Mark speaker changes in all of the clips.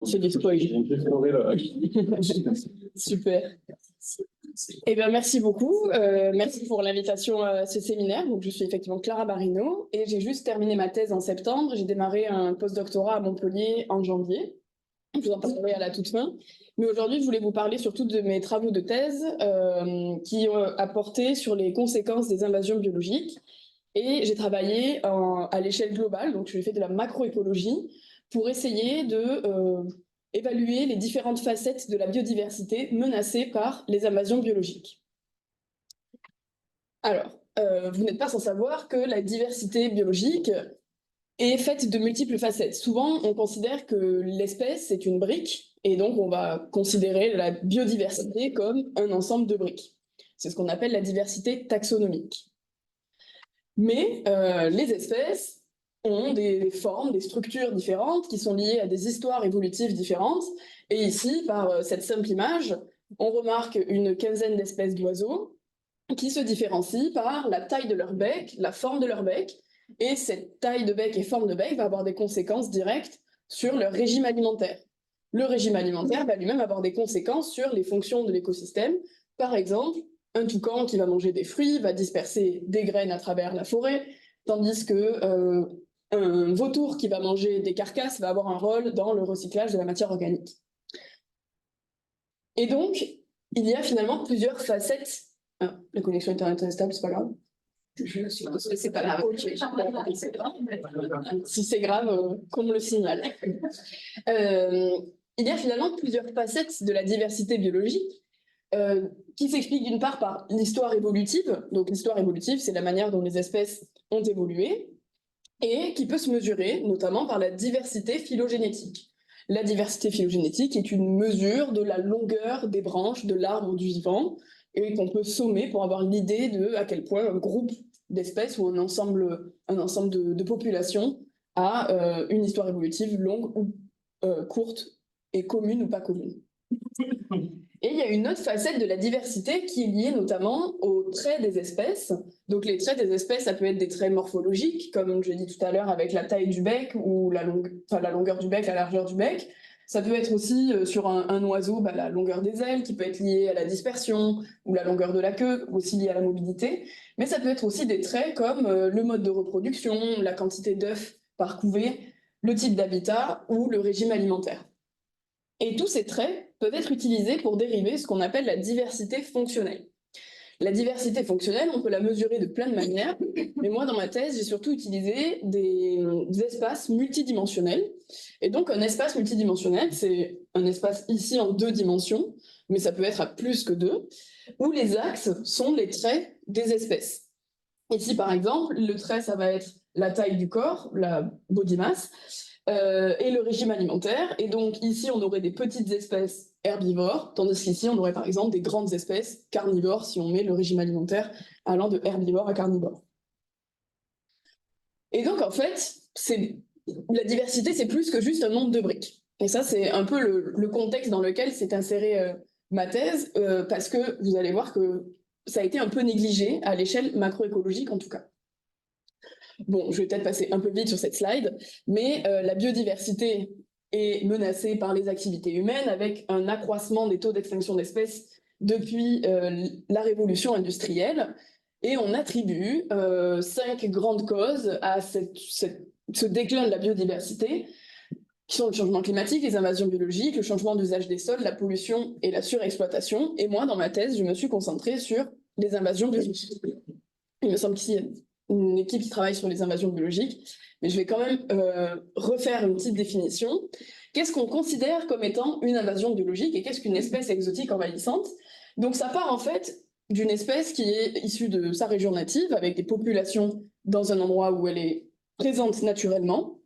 Speaker 1: C'est du spoil. Super. Eh bien, merci beaucoup. Merci pour l'invitation à ce séminaire. Donc, je suis effectivement Clara Barino et j'ai juste terminé ma thèse en septembre. J'ai démarré un post-doctorat à Montpellier en janvier. Je vous en parlerai à la toute fin. Mais aujourd'hui, je voulais vous parler surtout de mes travaux de thèse qui ont apporté sur les conséquences des invasions biologiques. Et j'ai travaillé à l'échelle globale, donc j'ai fait de la macroécologie pour essayer de évaluer les différentes facettes de la biodiversité menacée par les invasions biologiques. Alors, vous n'êtes pas sans savoir que la diversité biologique est faite de multiples facettes. Souvent, on considère que l'espèce est une brique, et donc on va considérer la biodiversité comme un ensemble de briques. C'est ce qu'on appelle la diversité taxonomique. Mais les espèces ont des formes, des structures différentes qui sont liées à des histoires évolutives différentes. Et ici, par cette simple image, on remarque une quinzaine d'espèces d'oiseaux qui se différencient par la taille de leur bec, la forme de leur bec. Et cette taille de bec et forme de bec va avoir des conséquences directes sur leur régime alimentaire. Le régime alimentaire va lui-même avoir des conséquences sur les fonctions de l'écosystème. Par exemple, un toucan qui va manger des fruits va disperser des graines à travers la forêt, tandis que un vautour qui va manger des carcasses va avoir un rôle dans le recyclage de la matière organique. Et donc, il y a finalement plusieurs facettes. Ah, la connexion Internet est instable, c'est pas grave. Je suppose que c'est pas grave. Si c'est grave, qu'on me le signale. Il y a finalement plusieurs facettes de la diversité biologique qui s'explique d'une part par l'histoire évolutive. Donc l'histoire évolutive, c'est la manière dont les espèces ont évolué et qui peut se mesurer notamment par la diversité phylogénétique. La diversité phylogénétique est une mesure de la longueur des branches de l'arbre du vivant et qu'on peut sommer pour avoir l'idée de à quel point un groupe d'espèces ou un ensemble de populations a une histoire évolutive longue ou courte et commune ou pas commune. Et il y a une autre facette de la diversité qui est liée notamment aux traits des espèces. Donc les traits des espèces, ça peut être des traits morphologiques, comme je l'ai dit tout à l'heure avec la taille du bec ou la longueur du bec, la largeur du bec. Ça peut être aussi sur un oiseau, la longueur des ailes qui peut être liée à la dispersion ou la longueur de la queue, aussi liée à la mobilité. Mais ça peut être aussi des traits comme le mode de reproduction, la quantité d'œufs par couvée, le type d'habitat ou le régime alimentaire. Et tous ces traits peuvent être utilisés pour dériver ce qu'on appelle la diversité fonctionnelle. La diversité fonctionnelle, on peut la mesurer de plein de manières, mais moi, dans ma thèse, j'ai surtout utilisé des espaces multidimensionnels. Et donc, un espace multidimensionnel, c'est un espace ici en 2 dimensions, mais ça peut être à plus que 2, où les axes sont les traits des espèces. Ici, par exemple, le trait, ça va être la taille du corps, la body mass, et le régime alimentaire. Et donc ici, on aurait des petites espèces herbivores, tandis qu'ici, on aurait par exemple des grandes espèces carnivores si on met le régime alimentaire allant de herbivore à carnivore. Et donc en fait, la diversité, c'est plus que juste un nombre de briques. Et ça, c'est un peu le contexte dans lequel s'est insérée ma thèse, parce que vous allez voir que ça a été un peu négligé à l'échelle macroécologique en tout cas. Bon, je vais peut-être passer un peu vite sur cette slide, mais la biodiversité est menacée par les activités humaines avec un accroissement des taux d'extinction d'espèces depuis la révolution industrielle. Et on attribue 5 grandes causes à ce déclin de la biodiversité, qui sont le changement climatique, les invasions biologiques, le changement d'usage des sols, la pollution et la surexploitation. Et moi, dans ma thèse, je me suis concentrée sur les invasions biologiques. Il me semble qu'ici, il y a une équipe qui travaille sur les invasions biologiques, mais je vais quand même refaire une petite définition. Qu'est-ce qu'on considère comme étant une invasion biologique et qu'est-ce qu'une espèce exotique envahissante? Donc ça part en fait d'une espèce qui est issue de sa région native, avec des populations dans un endroit où elle est présente naturellement,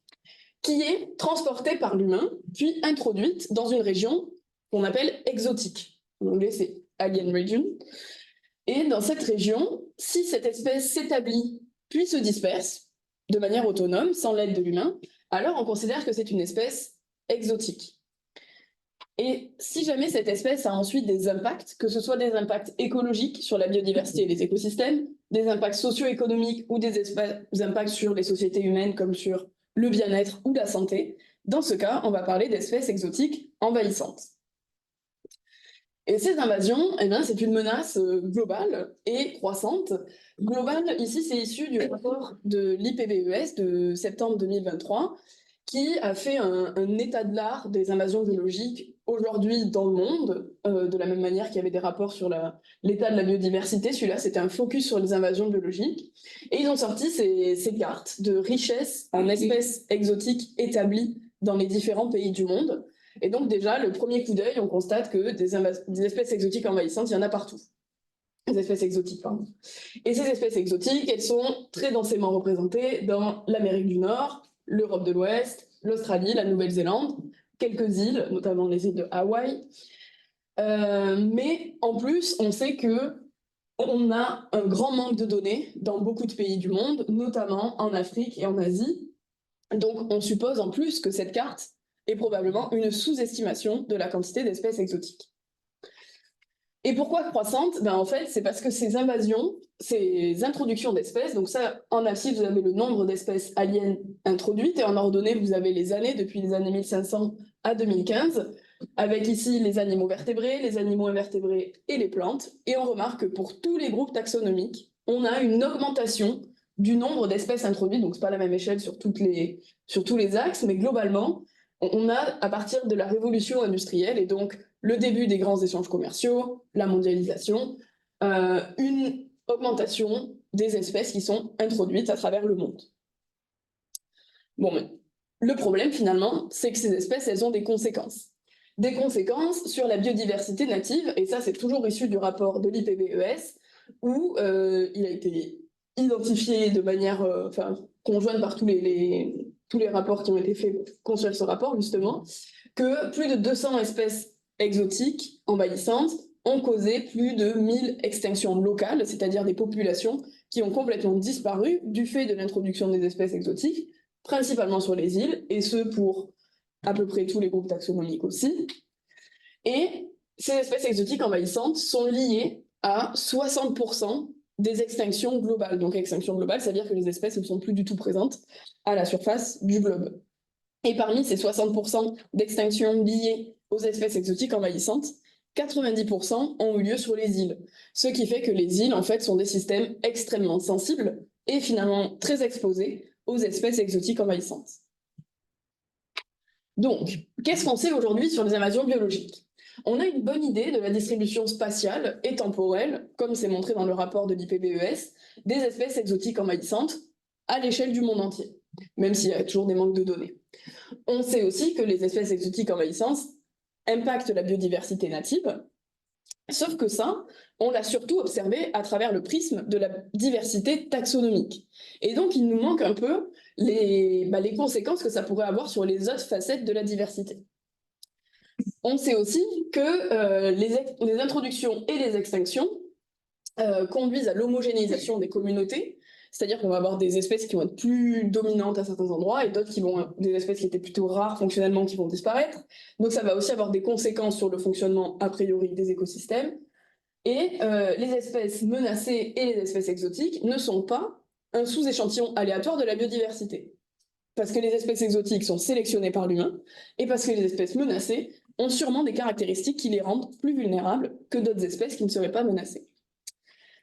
Speaker 1: qui est transportée par l'humain, puis introduite dans une région qu'on appelle exotique. En anglais, c'est alien region. Et dans cette région, si cette espèce s'établit puis se disperse de manière autonome, sans l'aide de l'humain, alors on considère que c'est une espèce exotique. Et si jamais cette espèce a ensuite des impacts, que ce soit des impacts écologiques sur la biodiversité et les écosystèmes, des impacts socio-économiques ou des impacts sur les sociétés humaines comme sur le bien-être ou la santé, Dans ce cas, on va parler d'espèces exotiques envahissantes. Et ces invasions, eh bien, c'est une menace globale et croissante. Globale, ici, c'est issu du rapport de l'IPBES de septembre 2023, qui a fait un état de l'art des invasions biologiques aujourd'hui dans le monde, de la même manière qu'il y avait des rapports sur l'état de la biodiversité. Celui-là, c'était un focus sur les invasions biologiques. Et ils ont sorti ces cartes de richesse en espèces exotiques établies dans les différents pays du monde. Et donc déjà, le premier coup d'œil, on constate que des espèces exotiques envahissantes, il y en a partout. Des espèces exotiques, pardon. Et ces espèces exotiques, elles sont très densément représentées dans l'Amérique du Nord, l'Europe de l'Ouest, l'Australie, la Nouvelle-Zélande, quelques îles, notamment les îles de Hawaï. Mais en plus, on sait que on a un grand manque de données dans beaucoup de pays du monde, notamment en Afrique et en Asie. Donc on suppose en plus que cette carte est probablement une sous-estimation de la quantité d'espèces exotiques. Et pourquoi croissante? En fait, c'est parce que ces invasions, ces introductions d'espèces, donc ça, en abscisse, vous avez le nombre d'espèces aliens introduites, et en ordonnée, vous avez les années, depuis les années 1500 à 2015, avec ici les animaux vertébrés, les animaux invertébrés et les plantes. Et on remarque que pour tous les groupes taxonomiques, on a une augmentation du nombre d'espèces introduites, donc ce n'est pas la même échelle sur tous les axes, mais globalement, on a, à partir de la révolution industrielle, et donc le début des grands échanges commerciaux, la mondialisation, une augmentation des espèces qui sont introduites à travers le monde. Bon, mais le problème finalement, c'est que ces espèces, elles ont des conséquences. Des conséquences sur la biodiversité native, et ça c'est toujours issu du rapport de l'IPBES, où il a été identifié de manière conjointe par tous les rapports qui ont été faits pour construire ce rapport, justement, que plus de 200 espèces exotiques envahissantes ont causé plus de 1000 extinctions locales, c'est-à-dire des populations qui ont complètement disparu du fait de l'introduction des espèces exotiques, principalement sur les îles, et ce pour à peu près tous les groupes taxonomiques aussi. Et ces espèces exotiques envahissantes sont liées à 60% des extinctions globales. Donc extinction globale, ça veut dire que les espèces ne sont plus du tout présentes à la surface du globe. Et parmi ces 60% d'extinctions liées aux espèces exotiques envahissantes, 90% ont eu lieu sur les îles. Ce qui fait que les îles, en fait, sont des systèmes extrêmement sensibles et finalement très exposés aux espèces exotiques envahissantes. Donc, qu'est-ce qu'on sait aujourd'hui sur les invasions biologiques? On a une bonne idée de la distribution spatiale et temporelle, comme c'est montré dans le rapport de l'IPBES, des espèces exotiques envahissantes à l'échelle du monde entier, même s'il y a toujours des manques de données. On sait aussi que les espèces exotiques envahissantes impactent la biodiversité native, sauf que ça, on l'a surtout observé à travers le prisme de la diversité taxonomique. Et donc, il nous manque un peu les conséquences que ça pourrait avoir sur les autres facettes de la diversité. On sait aussi que les introductions et les extinctions conduisent à l'homogénéisation des communautés, c'est-à-dire qu'on va avoir des espèces qui vont être plus dominantes à certains endroits et d'autres des espèces qui étaient plutôt rares fonctionnellement qui vont disparaître. Donc ça va aussi avoir des conséquences sur le fonctionnement a priori des écosystèmes. Et les espèces menacées et les espèces exotiques ne sont pas un sous-échantillon aléatoire de la biodiversité. Parce que les espèces exotiques sont sélectionnées par l'humain et parce que les espèces menacées ont sûrement des caractéristiques qui les rendent plus vulnérables que d'autres espèces qui ne seraient pas menacées.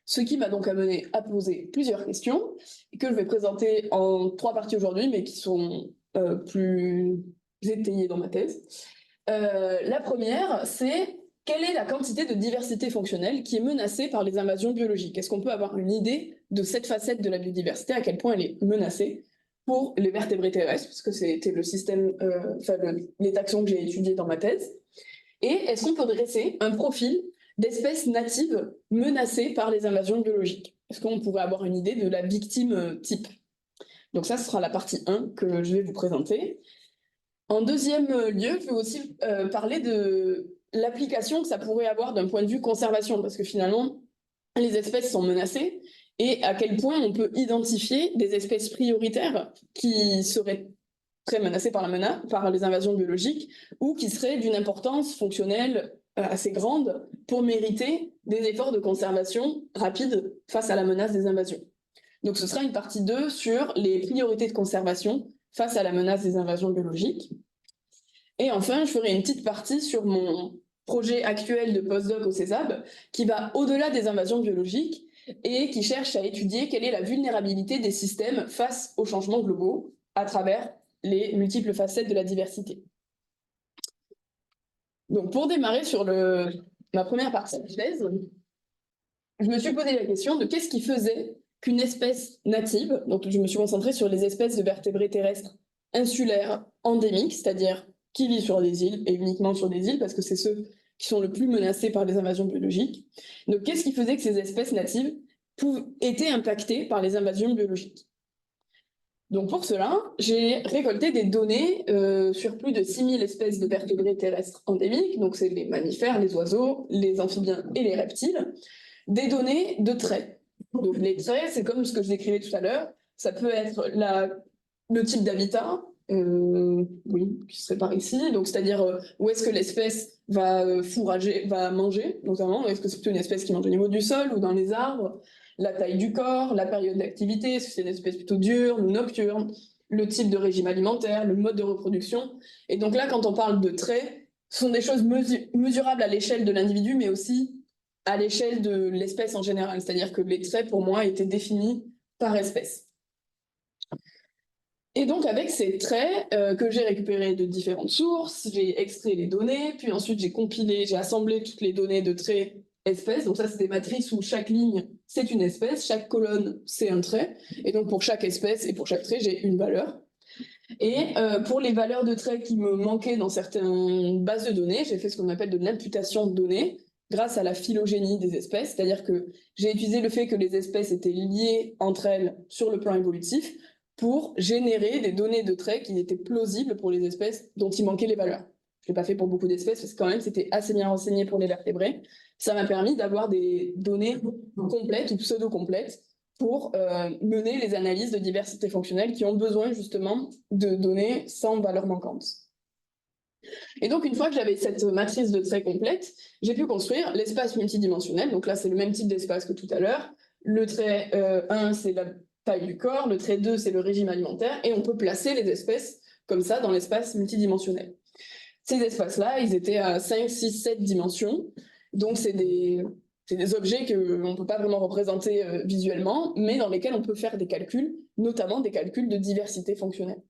Speaker 1: Ce qui m'a donc amené à poser plusieurs questions que je vais présenter en 3 parties aujourd'hui, mais qui sont plus étayées dans ma thèse. La première, c'est quelle est la quantité de diversité fonctionnelle qui est menacée par les invasions biologiques? Est-ce qu'on peut avoir une idée de cette facette de la biodiversité, à quel point elle est menacée pour les vertébrés terrestres, parce que c'était le système, les taxons que j'ai étudiés dans ma thèse. Et est-ce qu'on peut dresser un profil d'espèces natives menacées par les invasions biologiques? Est-ce qu'on pourrait avoir une idée de la victime type? Donc ça, ce sera la partie 1 que je vais vous présenter. En deuxième lieu, je vais aussi parler de l'application que ça pourrait avoir d'un point de vue conservation, parce que finalement, les espèces sont menacées, et à quel point on peut identifier des espèces prioritaires qui seraient très menacées par les invasions biologiques, ou qui seraient d'une importance fonctionnelle assez grande pour mériter des efforts de conservation rapides face à la menace des invasions. Donc ce sera une partie 2 sur les priorités de conservation face à la menace des invasions biologiques. Et enfin, je ferai une petite partie sur mon projet actuel de postdoc au CESAB, qui va au-delà des invasions biologiques et qui cherche à étudier quelle est la vulnérabilité des systèmes face aux changements globaux à travers les multiples facettes de la diversité. Donc, pour démarrer sur ma première partie de thèse, je me suis posé la question de qu'est-ce qui faisait qu'une espèce native, donc je me suis concentrée sur les espèces de vertébrés terrestres insulaires endémiques, c'est-à-dire qui vivent sur des îles et uniquement sur des îles, parce que c'est ceux qui sont le plus menacés par les invasions biologiques. Donc, qu'est-ce qui faisait que ces espèces natives étaient impactées par les invasions biologiques? Donc, pour cela, j'ai récolté des données sur plus de 6000 espèces de vertébrés terrestres endémiques, donc c'est les mammifères, les oiseaux, les amphibiens et les reptiles, des données de traits. Donc, les traits, c'est comme ce que je décrivais tout à l'heure, ça peut être le type d'habitat, oui, qui serait par ici, donc c'est-à-dire où est-ce que l'espèce va fourrager, va manger, notamment, est-ce que c'est plutôt une espèce qui mange au niveau du sol ou dans les arbres, la taille du corps, la période d'activité, est-ce que c'est une espèce plutôt diurne ou nocturne, le type de régime alimentaire, le mode de reproduction. Et donc là, quand on parle de traits, ce sont des choses mesurables à l'échelle de l'individu, mais aussi à l'échelle de l'espèce en général. C'est-à-dire que les traits, pour moi, étaient définis par espèce. Et donc, avec ces traits que j'ai récupérés de différentes sources, j'ai extrait les données, puis ensuite j'ai compilé, j'ai assemblé toutes les données de traits espèces. Donc ça, c'est des matrices où chaque ligne, c'est une espèce, chaque colonne, c'est un trait. Et donc, pour chaque espèce et pour chaque trait, j'ai une valeur. Et pour les valeurs de traits qui me manquaient dans certaines bases de données, j'ai fait ce qu'on appelle de l'imputation de données grâce à la phylogénie des espèces, c'est-à-dire que j'ai utilisé le fait que les espèces étaient liées entre elles sur le plan évolutif pour générer des données de traits qui étaient plausibles pour les espèces dont il manquait les valeurs. Je ne l'ai pas fait pour beaucoup d'espèces parce que quand même c'était assez bien renseigné pour les vertébrés. Ça m'a permis d'avoir des données complètes ou pseudo-complètes pour mener les analyses de diversité fonctionnelle qui ont besoin justement de données sans valeur manquante. Et donc, une fois que j'avais cette matrice de traits complète, j'ai pu construire l'espace multidimensionnel. Donc là, c'est le même type d'espace que tout à l'heure. Le trait 1, c'est la taille du corps. Le trait 2, c'est le régime alimentaire. Et on peut placer les espèces comme ça dans l'espace multidimensionnel. Ces espaces-là, ils étaient à 5, 6, 7 dimensions. Donc, c'est des objets qu'on ne peut pas vraiment représenter visuellement, mais dans lesquels on peut faire des calculs, notamment des calculs de diversité fonctionnelle.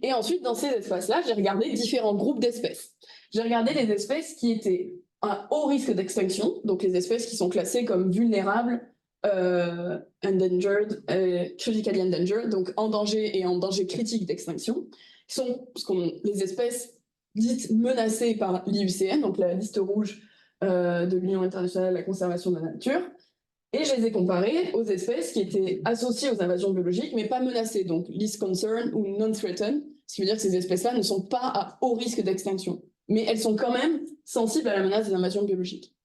Speaker 1: Et ensuite, dans ces espaces-là, j'ai regardé différents groupes d'espèces. J'ai regardé les espèces qui étaient à haut risque d'extinction, donc les espèces qui sont classées comme vulnérables, endangered, critically endangered, donc en danger et en danger critique d'extinction, qui sont les espèces dites menacées par l'IUCN, donc la liste rouge de l'Union internationale de la conservation de la nature. Et je les ai comparées aux espèces qui étaient associées aux invasions biologiques, mais pas menacées, donc least concern ou non-threatened, ce qui veut dire que ces espèces-là ne sont pas à haut risque d'extinction, mais elles sont quand même sensibles à la menace des invasions biologiques.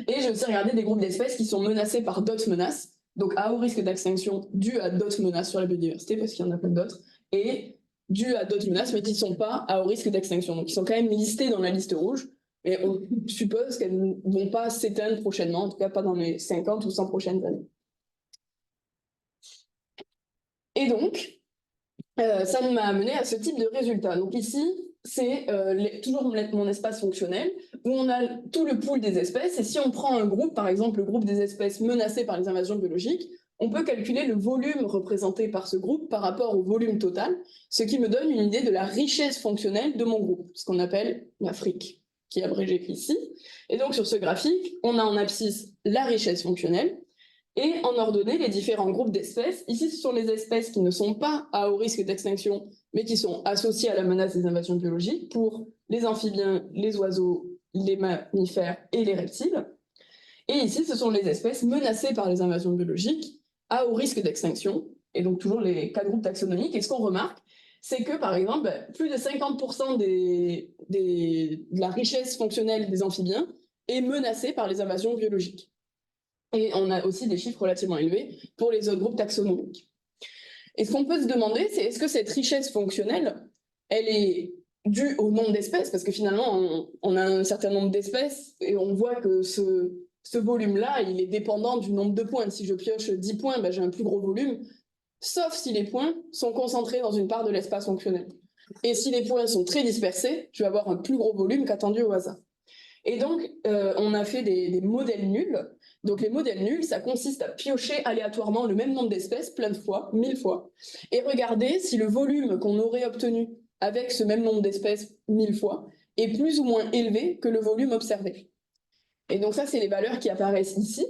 Speaker 1: Et j'ai aussi regardé des groupes d'espèces qui sont menacées par d'autres menaces, donc à haut risque d'extinction dû à d'autres menaces sur la biodiversité, parce qu'il y en a plein d'autres, et dû à d'autres menaces, mais qui ne sont pas à haut risque d'extinction. Donc, ils sont quand même listés dans la liste rouge, et on suppose qu'elles ne vont pas s'éteindre prochainement, en tout cas pas dans les 50 ou 100 prochaines années. Et donc, ça m'a amené à ce type de résultat. Donc ici, c'est toujours mon espace fonctionnel, où on a tout le pool des espèces, et si on prend un groupe, par exemple le groupe des espèces menacées par les invasions biologiques, on peut calculer le volume représenté par ce groupe par rapport au volume total, ce qui me donne une idée de la richesse fonctionnelle de mon groupe, ce qu'on appelle la fric, qui est abrégée ici. Et donc sur ce graphique, on a en abscisse la richesse fonctionnelle, et en ordonnée les différents groupes d'espèces. Ici, ce sont les espèces qui ne sont pas à haut risque d'extinction, mais qui sont associées à la menace des invasions biologiques pour les amphibiens, les oiseaux, les mammifères et les reptiles. Et ici, ce sont les espèces menacées par les invasions biologiques à haut risque d'extinction, et donc toujours les 4 groupes taxonomiques. Et ce qu'on remarque, c'est que, par exemple, plus de 50% de la richesse fonctionnelle des amphibiens est menacée par les invasions biologiques. Et on a aussi des chiffres relativement élevés pour les autres groupes taxonomiques. Et ce qu'on peut se demander, c'est est-ce que cette richesse fonctionnelle, elle est due au nombre d'espèces? Parce que finalement, on a un certain nombre d'espèces et on voit que ce volume-là, il est dépendant du nombre de points. Si je pioche 10 points, ben, j'ai un plus gros volume, sauf si les points sont concentrés dans une part de l'espace fonctionnel. Et si les points sont très dispersés, tu vas avoir un plus gros volume qu'attendu au hasard. Et donc, on a fait des modèles nuls. Donc, les modèles nuls, ça consiste à piocher aléatoirement le même nombre d'espèces plein de fois, 1000 fois, et regarder si le volume qu'on aurait obtenu avec ce même nombre d'espèces 1000 fois est plus ou moins élevé que le volume observé. Et donc, ça, c'est les valeurs qui apparaissent ici.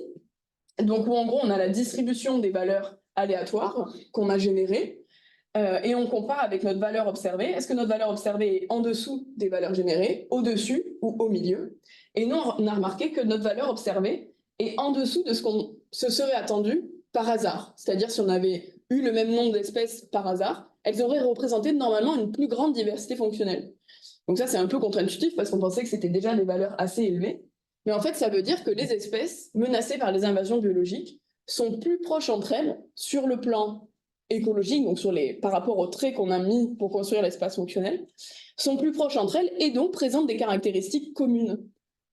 Speaker 1: Donc, où en gros, on a la distribution des valeurs aléatoires qu'on a générées. Et on compare avec notre valeur observée. Est-ce que notre valeur observée est en dessous des valeurs générées, au-dessus ou au milieu? Et nous, on a remarqué que notre valeur observée est en dessous de ce qu'on se serait attendu par hasard. C'est-à-dire si on avait eu le même nombre d'espèces par hasard, elles auraient représenté normalement une plus grande diversité fonctionnelle. Donc ça, c'est un peu contre-intuitif parce qu'on pensait que c'était déjà des valeurs assez élevées. Mais en fait, ça veut dire que les espèces menacées par les invasions biologiques sont plus proches entre elles sur le plan écologiques, donc par rapport aux traits qu'on a mis pour construire l'espace fonctionnel, sont plus proches entre elles et donc présentent des caractéristiques communes.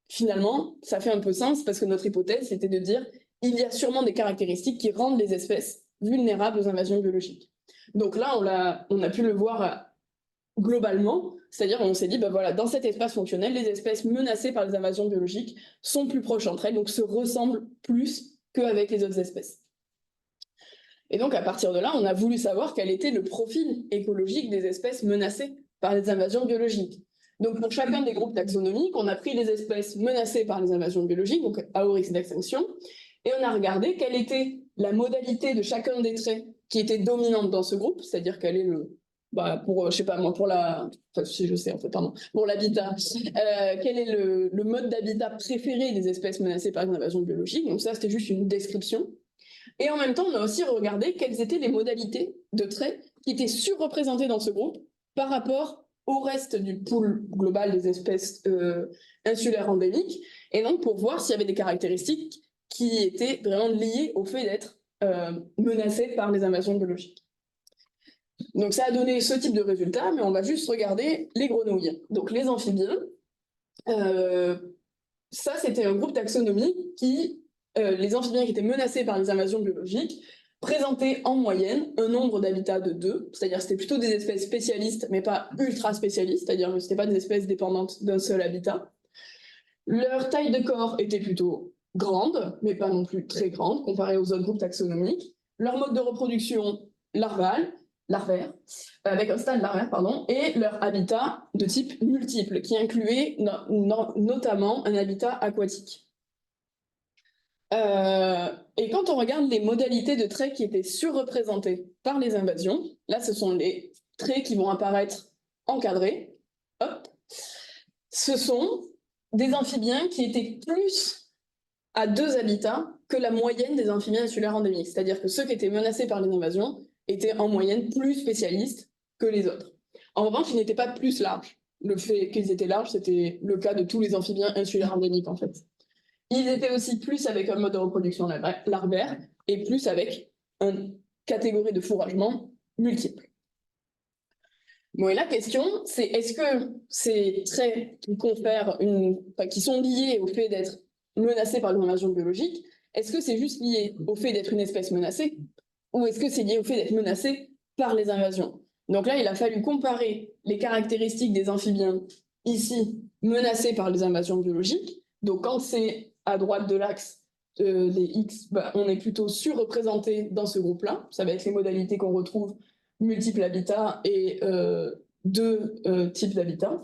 Speaker 1: Finalement, ça fait un peu sens parce que notre hypothèse, c'était de dire il y a sûrement des caractéristiques qui rendent les espèces vulnérables aux invasions biologiques. Donc là, on a pu le voir globalement, c'est-à-dire on s'est dit, ben voilà, dans cet espace fonctionnel, les espèces menacées par les invasions biologiques sont plus proches entre elles, donc se ressemblent plus qu'avec les autres espèces. Et donc, à partir de là, on a voulu savoir quel était le profil écologique des espèces menacées par les invasions biologiques. Donc, pour chacun des groupes taxonomiques, on a pris les espèces menacées par les invasions biologiques, donc à haut risque d'extinction, et on a regardé quelle était la modalité de chacun des traits qui était dominante dans ce groupe, c'est-à-dire quel est le, je sais pas moi, pour la, enfin si je sais en fait, pardon, pour l'habitat, quel est le mode d'habitat préféré des espèces menacées par les invasions biologiques. Donc ça, c'était juste une description. Et en même temps, on a aussi regardé quelles étaient les modalités de traits qui étaient surreprésentées dans ce groupe par rapport au reste du pool global des espèces insulaires endémiques, et donc pour voir s'il y avait des caractéristiques qui étaient vraiment liées au fait d'être menacées par les invasions biologiques. Donc ça a donné ce type de résultat, mais on va juste regarder les grenouilles. Donc les amphibiens, ça c'était un groupe taxonomique qui les amphibiens qui étaient menacés par les invasions biologiques présentaient en moyenne un nombre d'habitats de 2, c'est-à-dire c'était plutôt des espèces spécialistes, mais pas ultra spécialistes, c'est-à-dire que ce n'étaient pas des espèces dépendantes d'un seul habitat. Leur taille de corps était plutôt grande, mais pas non plus très grande, comparée aux autres groupes taxonomiques. Leur mode de reproduction larvaire, avec un stade larvaire, pardon, et leur habitat de type multiple, qui incluait notamment un habitat aquatique. Et quand on regarde les modalités de traits qui étaient surreprésentées par les invasions, là ce sont les traits qui vont apparaître encadrés, hop, ce sont des amphibiens qui étaient plus à 2 habitats que la moyenne des amphibiens insulaires endémiques, c'est-à-dire que ceux qui étaient menacés par les invasions étaient en moyenne plus spécialistes que les autres. En revanche, ils n'étaient pas plus larges. Le fait qu'ils étaient larges, c'était le cas de tous les amphibiens insulaires endémiques en fait. Ils étaient aussi plus avec un mode de reproduction larvaire et plus avec une catégorie de fourragement multiple. Bon, et la question, c'est est-ce que ces traits qui sont liés au fait d'être menacés par l'invasion biologique, est-ce que c'est juste lié au fait d'être une espèce menacée ou est-ce que c'est lié au fait d'être menacé par les invasions? Donc là, il a fallu comparer les caractéristiques des amphibiens ici menacés par les invasions biologiques. Donc quand c'est à droite de l'axe des X, on est plutôt surreprésenté dans ce groupe-là. Ça va être les modalités qu'on retrouve, multiples habitats et 2 types d'habitats,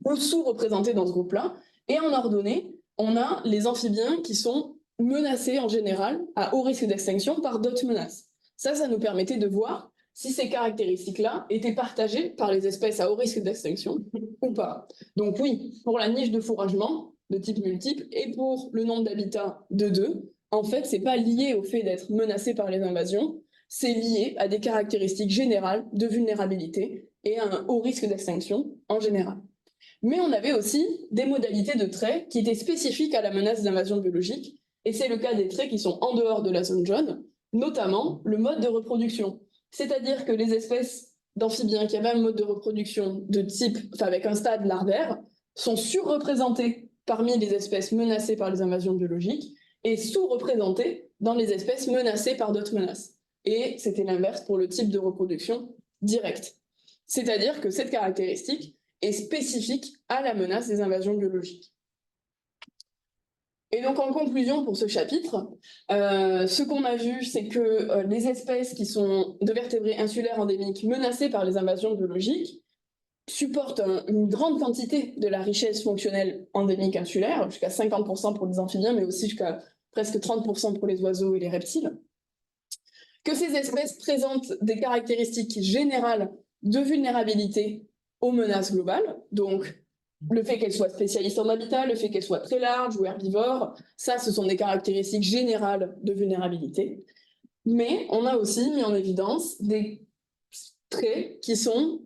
Speaker 1: ou sous-représentés dans ce groupe-là. Et en ordonnée, on a les amphibiens qui sont menacés en général à haut risque d'extinction par d'autres menaces. Ça nous permettait de voir si ces caractéristiques-là étaient partagées par les espèces à haut risque d'extinction ou pas. Donc oui, pour la niche de fourragement de type multiple et pour le nombre d'habitats de 2, en fait, c'est pas lié au fait d'être menacé par les invasions, c'est lié à des caractéristiques générales de vulnérabilité et à un haut risque d'extinction en général. Mais on avait aussi des modalités de traits qui étaient spécifiques à la menace d'invasion biologique, et c'est le cas des traits qui sont en dehors de la zone jaune, notamment le mode de reproduction. C'est-à-dire que les espèces d'amphibiens qui avaient un mode de reproduction de type, avec un stade larvaire, sont surreprésentées parmi les espèces menacées par les invasions biologiques et sous-représentées dans les espèces menacées par d'autres menaces. Et c'était l'inverse pour le type de reproduction directe. c'est-à-dire que cette caractéristique est spécifique à la menace des invasions biologiques. Et donc, en conclusion pour ce chapitre, ce qu'on a vu, c'est que les espèces qui sont de vertébrés insulaires endémiques menacées par les invasions biologiques supportent une grande quantité de la richesse fonctionnelle endémique insulaire, jusqu'à 50% pour les amphibiens, mais aussi jusqu'à presque 30% pour les oiseaux et les reptiles. Que ces espèces présentent des caractéristiques générales de vulnérabilité aux menaces globales, donc le fait qu'elles soient spécialistes en habitat, le fait qu'elles soient très larges ou herbivores, ça, ce sont des caractéristiques générales de vulnérabilité. Mais on a aussi mis en évidence des traits qui sont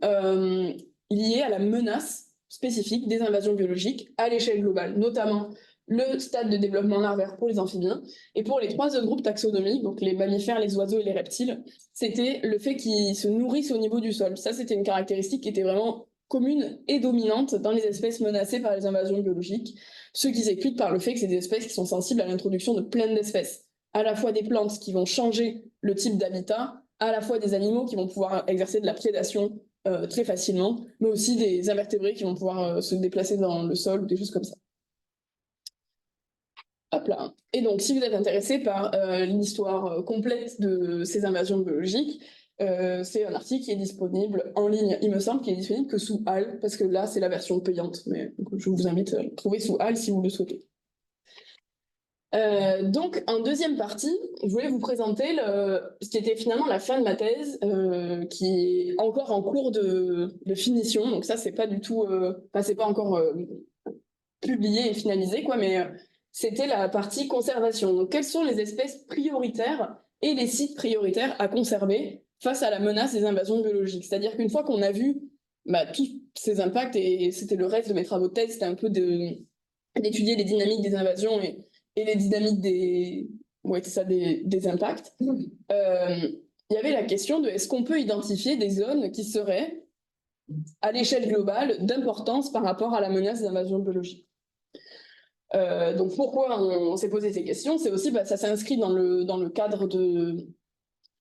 Speaker 1: liés à la menace spécifique des invasions biologiques à l'échelle globale, notamment le stade de développement larvaire pour les amphibiens. Et pour les 3 autres groupes taxonomiques, donc les mammifères, les oiseaux et les reptiles, c'était le fait qu'ils se nourrissent au niveau du sol. Ça, c'était une caractéristique qui était vraiment commune et dominante dans les espèces menacées par les invasions biologiques, ce qui s'explique par le fait que c'est des espèces qui sont sensibles à l'introduction de plein d'espèces, à la fois des plantes qui vont changer le type d'habitat, à la fois des animaux qui vont pouvoir exercer de la prédation très facilement, mais aussi des invertébrés qui vont pouvoir se déplacer dans le sol ou des choses comme ça. Hop là. Et donc, si vous êtes intéressé par l'histoire complète de ces invasions biologiques, c'est un article qui est disponible en ligne, il me semble qu'il est disponible que sous HAL, parce que là, c'est la version payante, mais je vous invite à le trouver sous HAL si vous le souhaitez. Donc, en deuxième partie, je voulais vous présenter ce qui était finalement la fin de ma thèse, qui est encore en cours de finition. Donc ça, c'est pas du tout, c'est pas encore publié et finalisé, quoi, mais c'était la partie conservation. Donc, quelles sont les espèces prioritaires et les sites prioritaires à conserver face à la menace des invasions biologiques? C'est-à-dire qu'une fois qu'on a vu tous ces impacts, et c'était le reste de mes travaux de thèse, c'était un peu d'étudier les dynamiques des invasions et les dynamiques des impacts, il y avait la question de est-ce qu'on peut identifier des zones qui seraient à l'échelle globale d'importance par rapport à la menace d'invasion biologique. Donc pourquoi on s'est posé ces questions? C'est aussi, ça s'inscrit dans le cadre de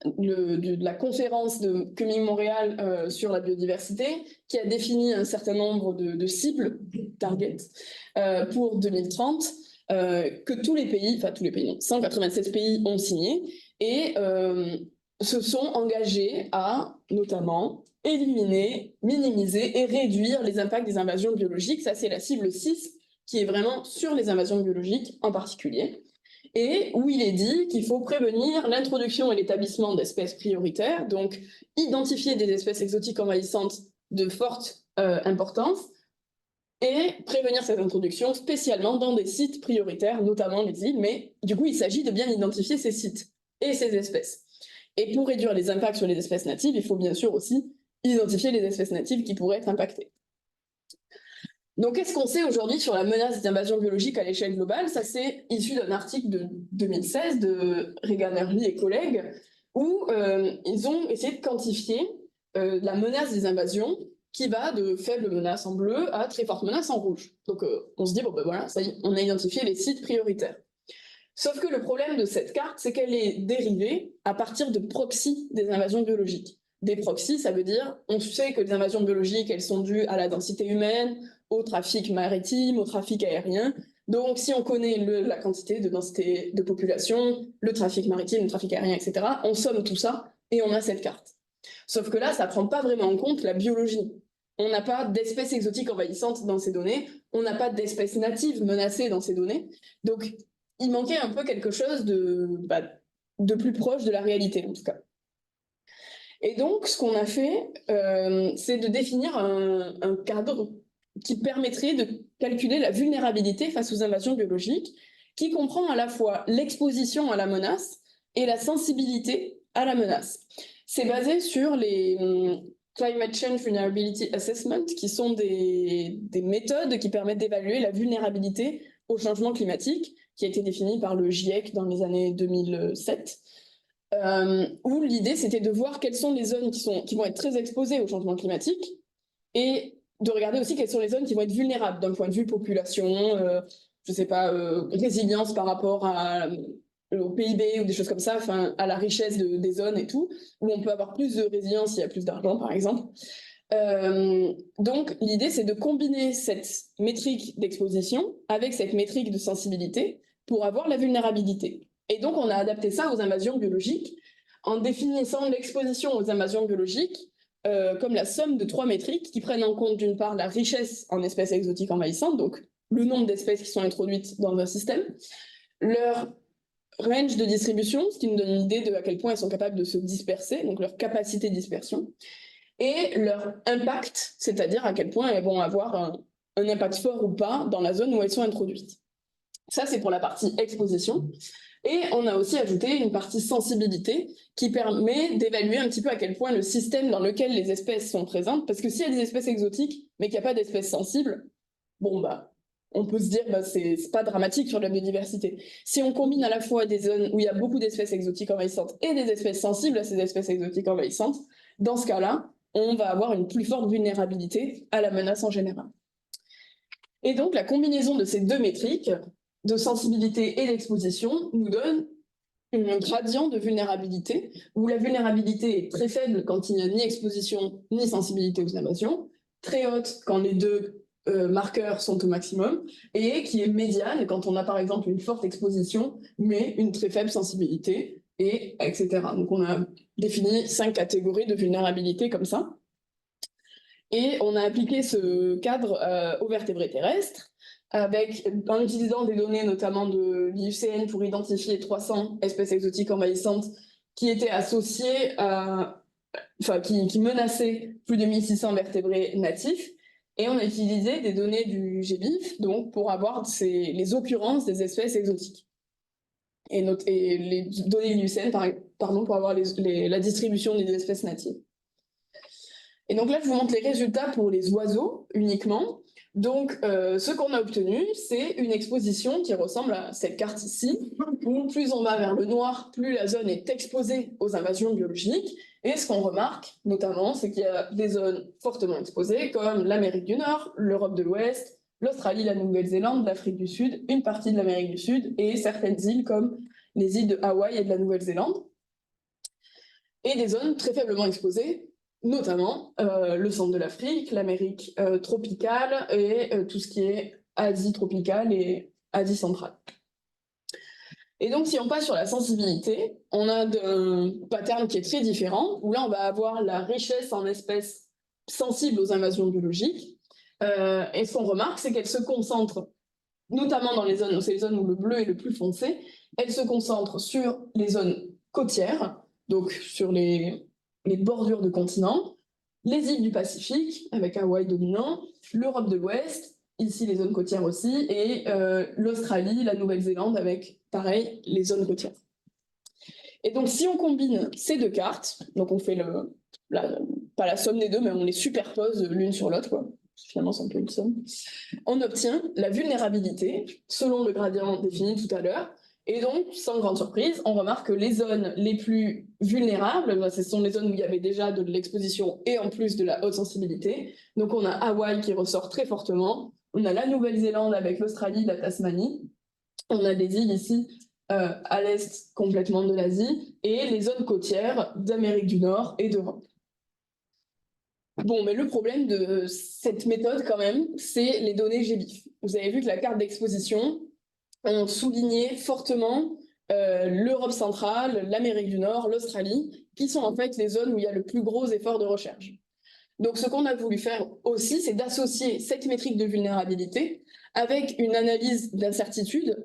Speaker 1: la conférence de Kunming-Montréal sur la biodiversité, qui a défini un certain nombre de cibles, targets, pour 2030, que tous les pays, non, 196 pays ont signé et se sont engagés à, notamment, éliminer, minimiser et réduire les impacts des invasions biologiques. Ça, c'est la cible 6, qui est vraiment sur les invasions biologiques en particulier, et où il est dit qu'il faut prévenir l'introduction et l'établissement d'espèces prioritaires, donc identifier des espèces exotiques envahissantes de forte importance, et prévenir cette introduction spécialement dans des sites prioritaires, notamment les îles, mais du coup, il s'agit de bien identifier ces sites et ces espèces. Et pour réduire les impacts sur les espèces natives, il faut bien sûr aussi identifier les espèces natives qui pourraient être impactées. Donc, qu'est-ce qu'on sait aujourd'hui sur la menace d'invasion biologique à l'échelle globale? Ça, c'est issu d'un article de 2016 de Regan Early et collègues, où ils ont essayé de quantifier la menace des invasions, qui va de faibles menaces en bleu à très fortes menaces en rouge. Donc, on se dit, bon, ben voilà, ça y est, on a identifié les sites prioritaires. Sauf que le problème de cette carte, c'est qu'elle est dérivée à partir de proxys des invasions biologiques. Des proxys, ça veut dire, on sait que les invasions biologiques, elles sont dues à la densité humaine, au trafic maritime, au trafic aérien. Donc, si on connaît la quantité de densité de population, le trafic maritime, le trafic aérien, etc., on somme tout ça et on a cette carte. Sauf que là, ça ne prend pas vraiment en compte la biologie. On n'a pas d'espèces exotiques envahissantes dans ces données, on n'a pas d'espèces natives menacées dans ces données. Donc, il manquait un peu quelque chose de plus proche de la réalité, en tout cas. Et donc, ce qu'on a fait, c'est de définir un cadre qui permettrait de calculer la vulnérabilité face aux invasions biologiques, qui comprend à la fois l'exposition à la menace et la sensibilité à la menace. C'est basé sur les Climate Change Vulnerability Assessment, qui sont des méthodes qui permettent d'évaluer la vulnérabilité au changement climatique, qui a été définie par le GIEC dans les années 2007. Où l'idée, c'était de voir quelles sont les zones qui vont être très exposées au changement climatique et de regarder aussi quelles sont les zones qui vont être vulnérables d'un point de vue population, je sais pas, résilience par rapport au PIB ou des choses comme ça, à la richesse des zones et tout, où on peut avoir plus de résilience s'il y a plus d'argent, par exemple. Donc, l'idée, c'est de combiner cette métrique d'exposition avec cette métrique de sensibilité pour avoir la vulnérabilité. Et donc, on a adapté ça aux invasions biologiques en définissant l'exposition aux invasions biologiques comme la somme de 3 métriques qui prennent en compte d'une part la richesse en espèces exotiques envahissantes, donc le nombre d'espèces qui sont introduites dans un système, leur range de distribution, ce qui nous donne une idée de à quel point elles sont capables de se disperser, donc leur capacité de dispersion, et leur impact, c'est-à-dire à quel point elles vont avoir un impact fort ou pas dans la zone où elles sont introduites. Ça, c'est pour la partie exposition. Et on a aussi ajouté une partie sensibilité qui permet d'évaluer un petit peu à quel point le système dans lequel les espèces sont présentes, parce que s'il y a des espèces exotiques, mais qu'il n'y a pas d'espèces sensibles, bon, bah, on peut se dire que c'est pas dramatique sur la biodiversité. Si on combine à la fois des zones où il y a beaucoup d'espèces exotiques envahissantes et des espèces sensibles à ces espèces exotiques envahissantes, dans ce cas-là, on va avoir une plus forte vulnérabilité à la menace en général. Et donc, la combinaison de ces 2 métriques, de sensibilité et d'exposition, nous donne un gradient de vulnérabilité, où la vulnérabilité est très faible quand il n'y a ni exposition ni sensibilité aux invasions, très haute quand les 2 marqueurs sont au maximum, et qui est médiane quand on a par exemple une forte exposition, mais une très faible sensibilité, et etc. Donc on a défini 5 catégories de vulnérabilité comme ça. Et on a appliqué ce cadre aux vertébrés terrestres, en utilisant des données notamment de l'IUCN pour identifier 300 espèces exotiques envahissantes qui étaient associées qui menaçaient plus de 1600 vertébrés natifs. Et on a utilisé des données du GBIF donc, pour avoir les occurrences des espèces exotiques. Et les données de l'IUCN, pour avoir la distribution des espèces natives. Et donc là, je vous montre les résultats pour les oiseaux uniquement. Donc, ce qu'on a obtenu, c'est une exposition qui ressemble à cette carte ici, où plus on va vers le noir, plus la zone est exposée aux invasions biologiques. Et ce qu'on remarque, notamment, c'est qu'il y a des zones fortement exposées, comme l'Amérique du Nord, l'Europe de l'Ouest, l'Australie, la Nouvelle-Zélande, l'Afrique du Sud, une partie de l'Amérique du Sud, et certaines îles comme les îles de Hawaï et de la Nouvelle-Zélande. Et des zones très faiblement exposées, notamment le centre de l'Afrique, l'Amérique tropicale et tout ce qui est Asie tropicale et Asie centrale. Et donc, si on passe sur la sensibilité, on a un pattern qui est très différent, où là, on va avoir la richesse en espèces sensibles aux invasions biologiques. Et ce qu'on remarque, c'est qu'elles se concentrent, notamment dans les zones, c'est les zones où le bleu est le plus foncé, elles se concentrent sur les zones côtières, donc sur les bordures de continents, les îles du Pacifique, avec Hawaï dominant, l'Europe de l'Ouest, ici les zones côtières aussi, et l'Australie, la Nouvelle-Zélande, avec, pareil, les zones côtières. Et donc, si on combine ces 2 cartes, donc on fait pas la somme des 2, mais on les superpose l'une sur l'autre, quoi. Finalement, c'est un peu une somme. On obtient la vulnérabilité, selon le gradient défini tout à l'heure. Et donc, sans grande surprise, on remarque que les zones les plus vulnérables, ce sont les zones où il y avait déjà de l'exposition et en plus de la haute sensibilité. Donc, on a Hawaï qui ressort très fortement. On a la Nouvelle-Zélande avec l'Australie, la Tasmanie. On a des îles ici à l'est complètement de l'Asie et les zones côtières d'Amérique du Nord et d'Europe. Bon, mais le problème de cette méthode, quand même, c'est les données GBIF. Vous avez vu que la carte d'exposition, on soulignait fortement l'Europe centrale, l'Amérique du Nord, l'Australie, qui sont en fait les zones où il y a le plus gros effort de recherche. Donc, ce qu'on a voulu faire aussi, c'est d'associer cette métrique de vulnérabilité avec une analyse d'incertitude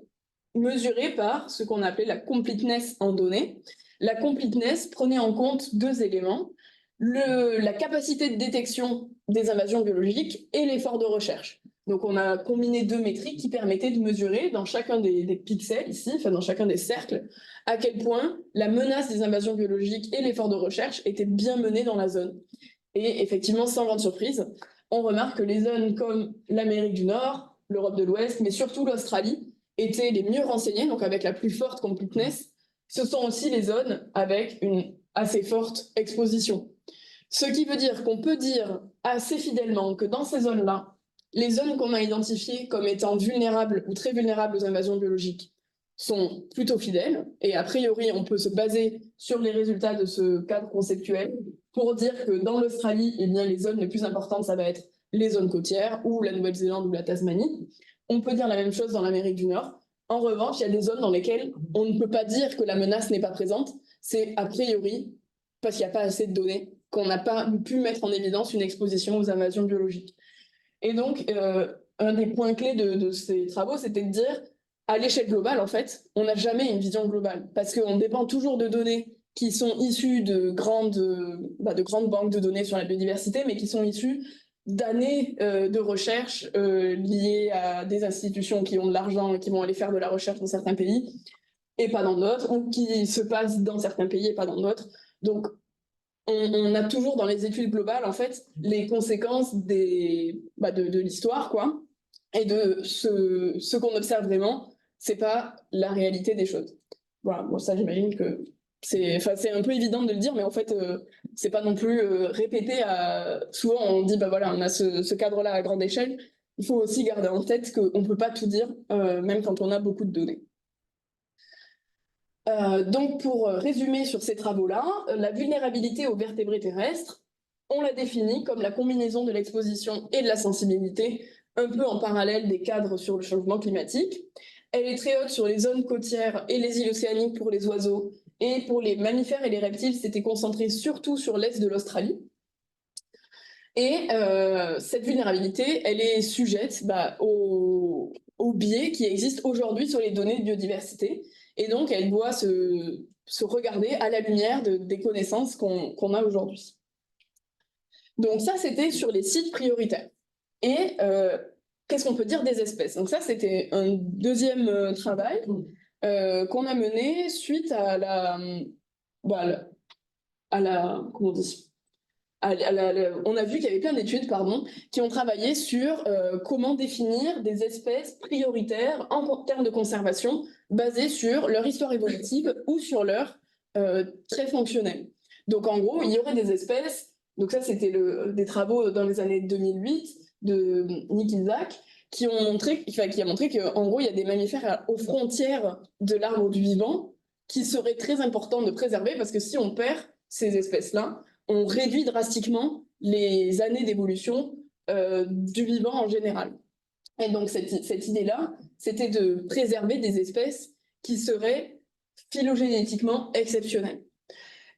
Speaker 1: mesurée par ce qu'on appelait la completeness en données. La completeness prenait en compte 2 éléments, la capacité de détection des invasions biologiques et l'effort de recherche. Donc, on a combiné 2 métriques qui permettaient de mesurer dans chacun des pixels ici, enfin dans chacun des cercles, à quel point la menace des invasions biologiques et l'effort de recherche étaient bien menés dans la zone. Et effectivement, sans grande surprise, on remarque que les zones comme l'Amérique du Nord, l'Europe de l'Ouest, mais surtout l'Australie, étaient les mieux renseignées, donc avec la plus forte completeness. Ce sont aussi les zones avec une assez forte exposition. Ce qui veut dire qu'on peut dire assez fidèlement que dans ces zones-là, les zones qu'on a identifiées comme étant vulnérables ou très vulnérables aux invasions biologiques sont plutôt fidèles. Et a priori, on peut se baser sur les résultats de ce cadre conceptuel pour dire que dans l'Australie, eh bien, les zones les plus importantes, ça va être les zones côtières, ou la Nouvelle-Zélande ou la Tasmanie. On peut dire la même chose dans l'Amérique du Nord. En revanche, il y a des zones dans lesquelles on ne peut pas dire que la menace n'est pas présente. C'est a priori parce qu'il n'y a pas assez de données qu'on n'a pas pu mettre en évidence une exposition aux invasions biologiques. Et donc, un des points clés de ces travaux, c'était de dire, à l'échelle globale, en fait, on n'a jamais une vision globale, parce qu'on dépend toujours de données qui sont issues de grandes banques de données sur la biodiversité, mais qui sont issues d'années de recherche liées à des institutions qui ont de l'argent et qui vont aller faire de la recherche dans certains pays et pas dans d'autres, ou qui se passent dans certains pays et pas dans d'autres. Donc, on a toujours dans les études globales, en fait, les conséquences de l'histoire, quoi, et de ce qu'on observe vraiment, c'est pas la réalité des choses. Voilà, bon, ça, j'imagine que c'est un peu évident de le dire, mais en fait, c'est pas non plus répété souvent, on dit, bah voilà, on a ce cadre-là à grande échelle. Il faut aussi garder en tête qu'on peut pas tout dire, même quand on a beaucoup de données. Donc, pour résumer sur ces travaux-là, la vulnérabilité aux vertébrés terrestres, on la définit comme la combinaison de l'exposition et de la sensibilité, un peu en parallèle des cadres sur le changement climatique. Elle est très haute sur les zones côtières et les îles océaniques pour les oiseaux, et pour les mammifères et les reptiles, c'était concentré surtout sur l'est de l'Australie. Et cette vulnérabilité, elle est sujette aux biais qui existent aujourd'hui sur les données de biodiversité. Et donc, elle doit se regarder à la lumière des connaissances qu'on a aujourd'hui. Donc ça, c'était sur les sites prioritaires. Et qu'est-ce qu'on peut dire des espèces? Donc ça, c'était un deuxième travail qu'on a mené suite à comment on dit? On a vu qu'il y avait plein d'études, qui ont travaillé sur comment définir des espèces prioritaires en termes de conservation, basées sur leur histoire évolutive ou sur leur trait fonctionnel. Donc en gros, il y aurait des espèces, donc ça c'était des travaux dans les années 2008 de Nick Isaac, qui a montré qu'en gros, il y a des mammifères aux frontières de l'arbre du vivant qui seraient très importants de préserver, parce que si on perd ces espèces-là, on réduit drastiquement les années d'évolution du vivant en général. Et donc cette idée-là, c'était de préserver des espèces qui seraient phylogénétiquement exceptionnelles.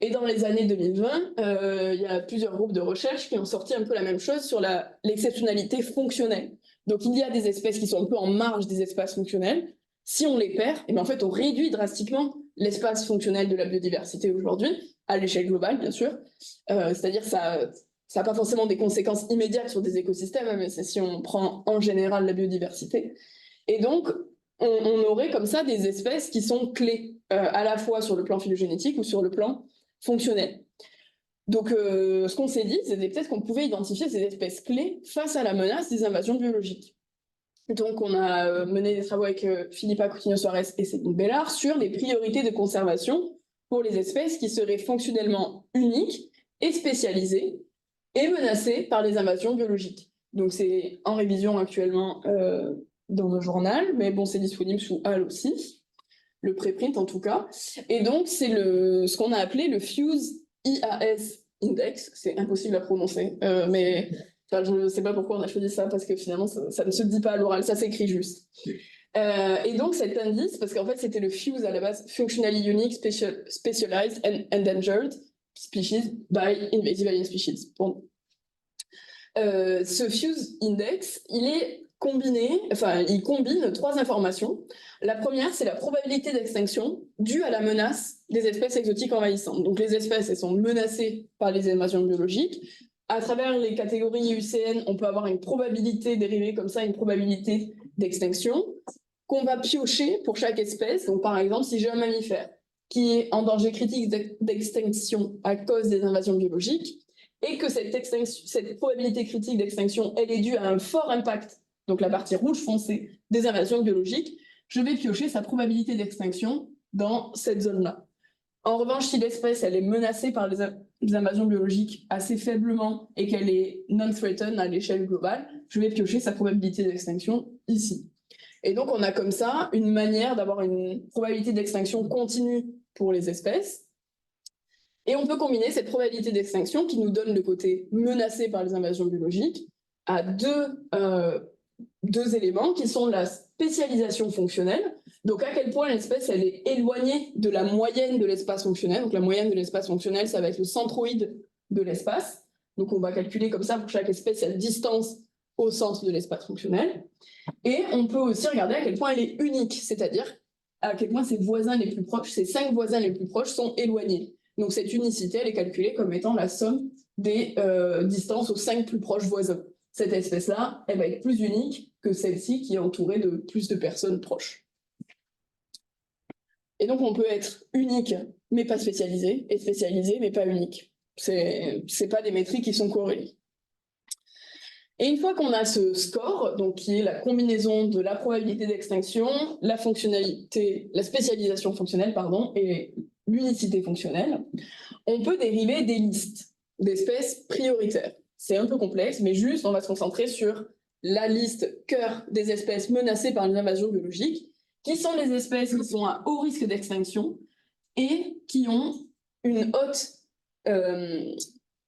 Speaker 1: Et dans les années 2020, il y a plusieurs groupes de recherche qui ont sorti un peu la même chose sur l'exceptionnalité fonctionnelle. Donc il y a des espèces qui sont un peu en marge des espaces fonctionnels. Si on les perd, et bien en fait on réduit drastiquement l'espace fonctionnel de la biodiversité aujourd'hui, à l'échelle globale bien sûr. C'est-à-dire ça n'a pas forcément des conséquences immédiates sur des écosystèmes, mais c'est si on prend en général la biodiversité. Et donc on aurait comme ça des espèces qui sont clés, à la fois sur le plan phylogénétique ou sur le plan fonctionnel. Donc, ce qu'on s'est dit, c'était peut-être qu'on pouvait identifier ces espèces clés face à la menace des invasions biologiques. Donc, on a mené des travaux avec Philippa Coutinho-Suarez et Céline Bellard sur les priorités de conservation pour les espèces qui seraient fonctionnellement uniques et spécialisées et menacées par les invasions biologiques. Donc, c'est en révision actuellement dans le journal, mais bon, c'est disponible sous HAL aussi, le préprint en tout cas. Et donc, c'est ce qu'on a appelé le Fuse IAS Index. C'est impossible à prononcer, mais je ne sais pas pourquoi on a choisi ça, parce que finalement, ça ne se dit pas à l'oral, ça s'écrit juste. Et donc, cet indice, parce qu'en fait, c'était le Fuse à la base, Functionally Unique, Specialized and Endangered Species by Invasive Alien Species. Bon. Ce Fuse Index, il combine 3 informations. La première, c'est la probabilité d'extinction due à la menace des espèces exotiques envahissantes. Donc les espèces, elles sont menacées par les invasions biologiques. À travers les catégories IUCN, on peut avoir une probabilité dérivée comme ça, une probabilité d'extinction, qu'on va piocher pour chaque espèce. Donc par exemple, si j'ai un mammifère qui est en danger critique d'extinction à cause des invasions biologiques, et que cette probabilité critique d'extinction, elle est due à un fort impact, donc la partie rouge foncée, des invasions biologiques, je vais piocher sa probabilité d'extinction dans cette zone-là. En revanche, si l'espèce elle est menacée par les invasions biologiques assez faiblement et qu'elle est non-threatened à l'échelle globale, je vais piocher sa probabilité d'extinction ici. Et donc, on a comme ça une manière d'avoir une probabilité d'extinction continue pour les espèces. Et on peut combiner cette probabilité d'extinction qui nous donne le côté menacé par les invasions biologiques à deux éléments qui sont la spécialisation fonctionnelle. Donc à quel point l'espèce elle est éloignée de la moyenne de l'espace fonctionnel. Donc la moyenne de l'espace fonctionnel, ça va être le centroïde de l'espace. Donc on va calculer comme ça pour chaque espèce la distance au centre de l'espace fonctionnel. Et on peut aussi regarder à quel point elle est unique, c'est-à-dire à quel point ses voisins les plus proches, ses 5 voisins les plus proches sont éloignés. Donc cette unicité, elle est calculée comme étant la somme des distances aux 5 plus proches voisins. Cette espèce-là, elle va être plus unique que celle-ci qui est entourée de plus de personnes proches. Et donc on peut être unique mais pas spécialisé, et spécialisé mais pas unique. C'est pas des métriques qui sont corrélées. Et une fois qu'on a ce score, donc qui est la combinaison de la probabilité d'extinction, la fonctionnalité, la spécialisation fonctionnelle, pardon, et l'unicité fonctionnelle, on peut dériver des listes d'espèces prioritaires. C'est un peu complexe, mais juste on va se concentrer sur la liste cœur des espèces menacées par les invasions biologiques, qui sont les espèces qui sont à haut risque d'extinction et qui ont une haute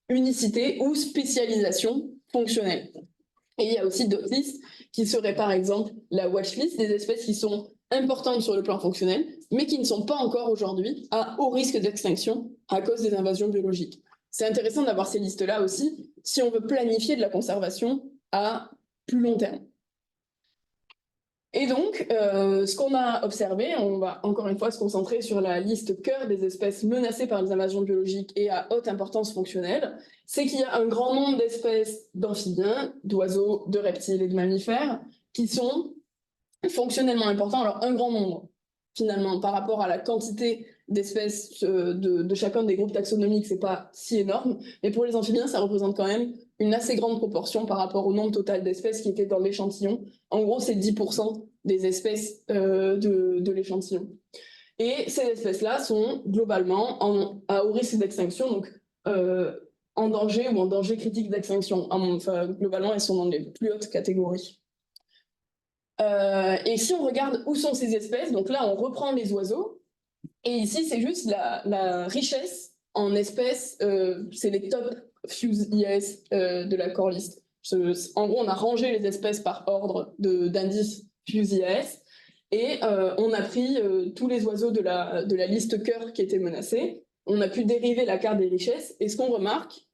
Speaker 1: unicité ou spécialisation fonctionnelle. Et il y a aussi d'autres listes qui seraient par exemple la watchlist, des espèces qui sont importantes sur le plan fonctionnel, mais qui ne sont pas encore aujourd'hui à haut risque d'extinction à cause des invasions biologiques. C'est intéressant d'avoir ces listes-là aussi si on veut planifier de la conservation à plus long terme. Et donc, ce qu'on a observé, on va encore une fois se concentrer sur la liste cœur des espèces menacées par les invasions biologiques et à haute importance fonctionnelle, c'est qu'il y a un grand nombre d'espèces d'amphibiens, d'oiseaux, de reptiles et de mammifères qui sont fonctionnellement importants. Alors, un grand nombre, finalement, par rapport à la quantité d'espèces de chacun des groupes taxonomiques, c'est pas si énorme, mais pour les amphibiens, ça représente quand même une assez grande proportion par rapport au nombre total d'espèces qui étaient dans l'échantillon. En gros, c'est 10% des espèces de l'échantillon. Et ces espèces-là sont globalement à haut risque d'extinction, donc en danger ou en danger critique d'extinction. Enfin, globalement, elles sont dans les plus hautes catégories. Et si on regarde où sont ces espèces, donc là, on reprend les oiseaux, et ici, c'est juste la richesse en espèces, c'est les top FuseIS de la core list. En gros, on a rangé les espèces par ordre d'indice FuseIS et on a pris tous les oiseaux de la liste cœur qui étaient menacés. On a pu dériver la carte des richesses et ce qu'on remarque,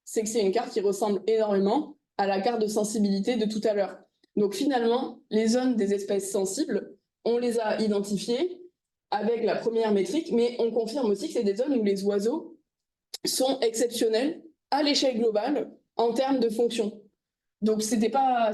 Speaker 1: c'est que c'est une carte qui ressemble énormément à la carte de sensibilité de tout à l'heure. Donc finalement, les zones des espèces sensibles, on les a identifiées avec la première métrique, mais on confirme aussi que c'est des zones où les oiseaux sont exceptionnels à l'échelle globale en termes de fonction. Donc c'était pas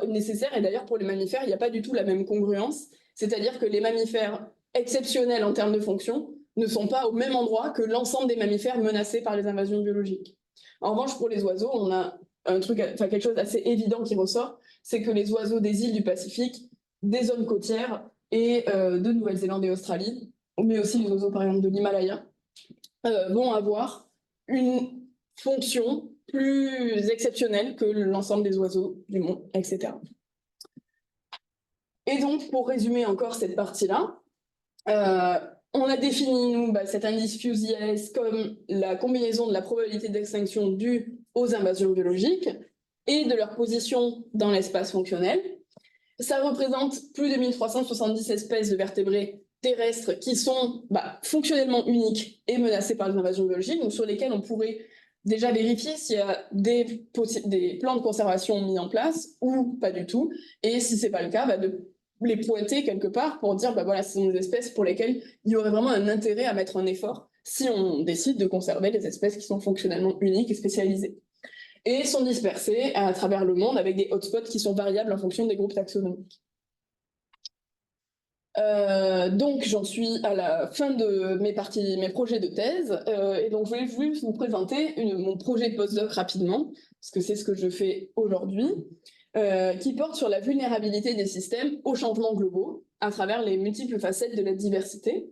Speaker 1: nécessaire, et d'ailleurs pour les mammifères, il n'y a pas du tout la même congruence, c'est-à-dire que les mammifères exceptionnels en termes de fonction ne sont pas au même endroit que l'ensemble des mammifères menacés par les invasions biologiques. En revanche, pour les oiseaux, on a quelque chose d'assez évident qui ressort, c'est que les oiseaux des îles du Pacifique, des zones côtières, et de Nouvelle-Zélande et Australie, mais aussi les oiseaux par exemple de l'Himalaya, vont avoir une fonction plus exceptionnelle que l'ensemble des oiseaux du monde, etc. Et donc, pour résumer encore cette partie-là, on a défini, nous, cet indice FuseIS comme la combinaison de la probabilité d'extinction due aux invasions biologiques et de leur position dans l'espace fonctionnel. Ça représente plus de 1370 espèces de vertébrés terrestres qui sont fonctionnellement uniques et menacées par les invasions biologiques, donc sur lesquelles on pourrait déjà vérifier s'il y a des plans de conservation mis en place ou pas du tout, et si ce n'est pas le cas, de les pointer quelque part pour dire voilà, ce sont des espèces pour lesquelles il y aurait vraiment un intérêt à mettre un effort si on décide de conserver les espèces qui sont fonctionnellement uniques et spécialisées. Et sont dispersés à travers le monde avec des hotspots qui sont variables en fonction des groupes taxonomiques. Donc j'en suis à la fin de mes projets de thèse, et donc je voulais juste vous présenter mon projet de postdoc rapidement, parce que c'est ce que je fais aujourd'hui, qui porte sur la vulnérabilité des systèmes aux changements globaux à travers les multiples facettes de la diversité.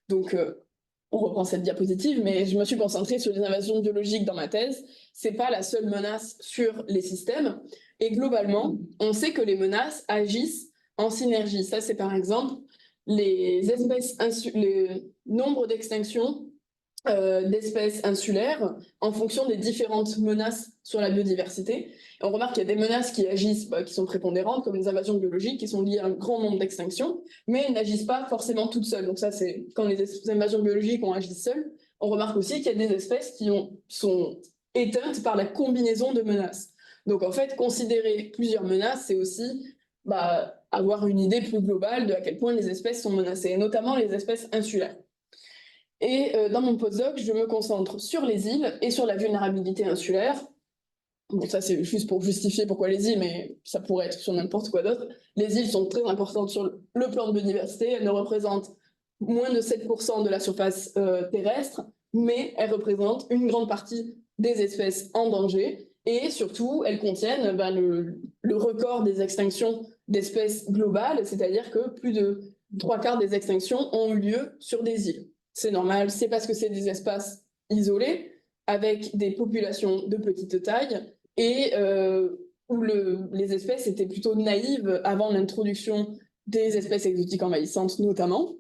Speaker 1: Donc on reprend cette diapositive, mais je me suis concentrée sur les invasions biologiques dans ma thèse. C'est pas la seule menace sur les systèmes. Et globalement, on sait que les menaces agissent en synergie. Ça, c'est par exemple le nombre d'extinctions d'espèces insulaires en fonction des différentes menaces sur la biodiversité. Et on remarque qu'il y a des menaces qui agissent, qui sont prépondérantes, comme les invasions biologiques, qui sont liées à un grand nombre d'extinctions, mais elles n'agissent pas forcément toutes seules. Donc ça, c'est quand les invasions biologiques ont agi seules. On remarque aussi qu'il y a des espèces qui sont éteintes par la combinaison de menaces. Donc en fait, considérer plusieurs menaces, c'est aussi avoir une idée plus globale de à quel point les espèces sont menacées, et notamment les espèces insulaires. Et dans mon postdoc, je me concentre sur les îles et sur la vulnérabilité insulaire. Bon, ça, c'est juste pour justifier pourquoi les îles, mais ça pourrait être sur n'importe quoi d'autre. Les îles sont très importantes sur le plan de biodiversité. Elles ne représentent moins de 7% de la surface terrestre, mais elles représentent une grande partie des espèces en danger. Et surtout, elles contiennent le record des extinctions d'espèces globales, c'est-à-dire que plus de 3/4 des extinctions ont eu lieu sur des îles. C'est normal, c'est parce que c'est des espaces isolés, avec des populations de petite taille, et où les espèces étaient plutôt naïves avant l'introduction des espèces exotiques envahissantes notamment.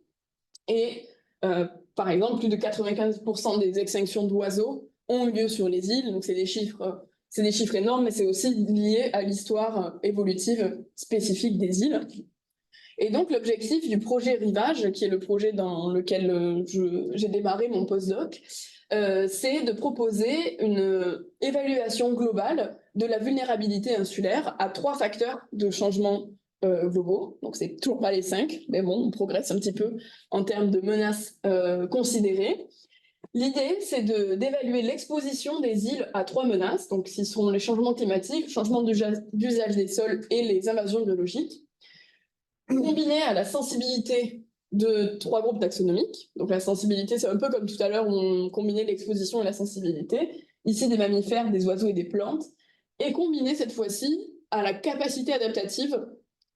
Speaker 1: Et par exemple, plus de 95% des extinctions d'oiseaux ont eu lieu sur les îles, donc c'est des chiffres énormes, mais c'est aussi lié à l'histoire évolutive spécifique des îles. Et donc, l'objectif du projet Rivage, qui est le projet dans lequel j'ai démarré mon postdoc, c'est de proposer une évaluation globale de la vulnérabilité insulaire à 3 facteurs de changement globaux. Donc, c'est toujours pas les 5, mais bon, on progresse un petit peu en termes de menaces considérées. L'idée, c'est d'évaluer l'exposition des îles à 3 menaces, donc ce sont les changements climatiques, le changement d'usage des sols et les invasions biologiques, combiné à la sensibilité de 3 groupes taxonomiques. Donc la sensibilité, c'est un peu comme tout à l'heure où on combinait l'exposition et la sensibilité. Ici, des mammifères, des oiseaux et des plantes. Et combiné cette fois-ci à la capacité adaptative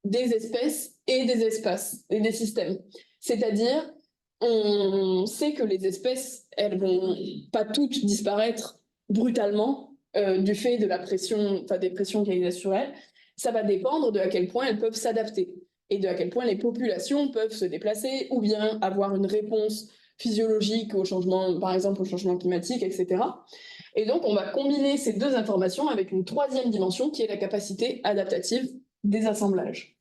Speaker 1: des espèces et des espaces et des systèmes. C'est-à-dire, on sait que les espèces, elles vont pas toutes disparaître brutalement du fait de la pression, des pressions qui existent sur elles. Ça va dépendre de à quel point elles peuvent s'adapter et de à quel point les populations peuvent se déplacer ou bien avoir une réponse physiologique au changement, par exemple au changement climatique, etc. Et donc, on va combiner ces 2 informations avec une 3e dimension qui est la capacité adaptative des assemblages.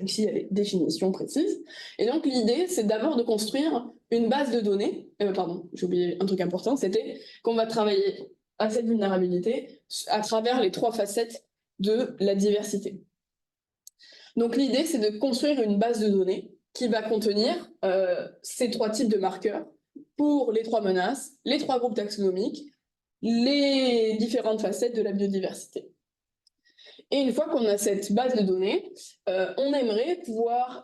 Speaker 1: Ici, il y a les définitions précises. Et donc, l'idée, c'est d'abord de construire une base de données. Pardon, j'ai oublié un truc important, c'était qu'on va travailler à cette vulnérabilité à travers les 3 facettes de la diversité. Donc l'idée, c'est de construire une base de données qui va contenir ces 3 types de marqueurs pour les 3 menaces, les 3 groupes taxonomiques, les différentes facettes de la biodiversité. Et une fois qu'on a cette base de données, on aimerait pouvoir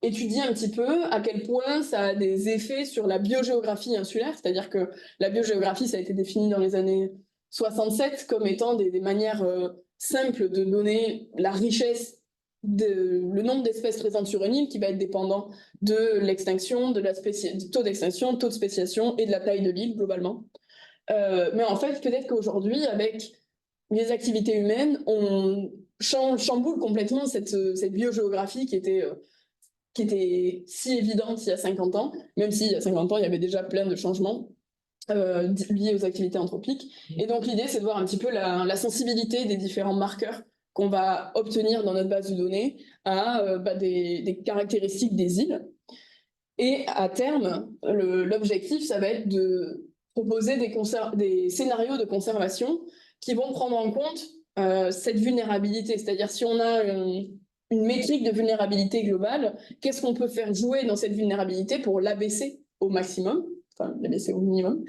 Speaker 1: étudier un petit peu à quel point ça a des effets sur la biogéographie insulaire, c'est-à-dire que la biogéographie, ça a été défini dans les années 67 comme étant des manières simples de donner la richesse, le nombre d'espèces présentes sur une île qui va être dépendant de l'extinction, du taux d'extinction, taux de spéciation et de la taille de l'île globalement. Mais en fait, peut-être qu'aujourd'hui, avec les activités humaines, on chamboule complètement cette biogéographie qui était si évidente il y a 50 ans, même s'il y a 50 ans, il y avait déjà plein de changements liés aux activités anthropiques. Et donc l'idée, c'est de voir un petit peu la sensibilité des différents marqueurs qu'on va obtenir dans notre base de données à des caractéristiques des îles. Et à terme, l'objectif, ça va être de proposer des scénarios de conservation qui vont prendre en compte cette vulnérabilité. C'est-à-dire, si on a une métrique de vulnérabilité globale, qu'est-ce qu'on peut faire jouer dans cette vulnérabilité pour l'abaisser au maximum, enfin l'abaisser au minimum,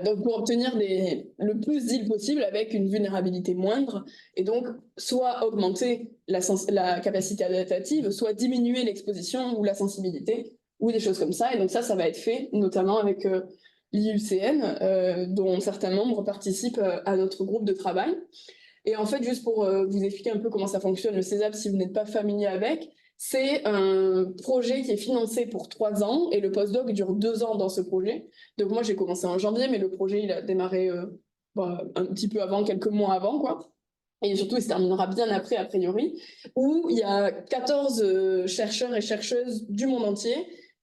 Speaker 1: donc pour obtenir le plus d'îles possible avec une vulnérabilité moindre, et donc soit augmenter la capacité adaptative, soit diminuer l'exposition ou la sensibilité, ou des choses comme ça. Et donc ça va être fait notamment avec l'IUCN, dont certains membres participent à notre groupe de travail. Et en fait, juste pour vous expliquer un peu comment ça fonctionne, le CESAP, si vous n'êtes pas familier avec, c'est un projet qui est financé pour 3 ans et le postdoc dure 2 ans dans ce projet. Donc moi, j'ai commencé en janvier, mais le projet, il a démarré un petit peu avant, quelques mois avant, quoi. Et surtout, il se terminera bien après, a priori, où il y a 14 chercheurs et chercheuses du monde entier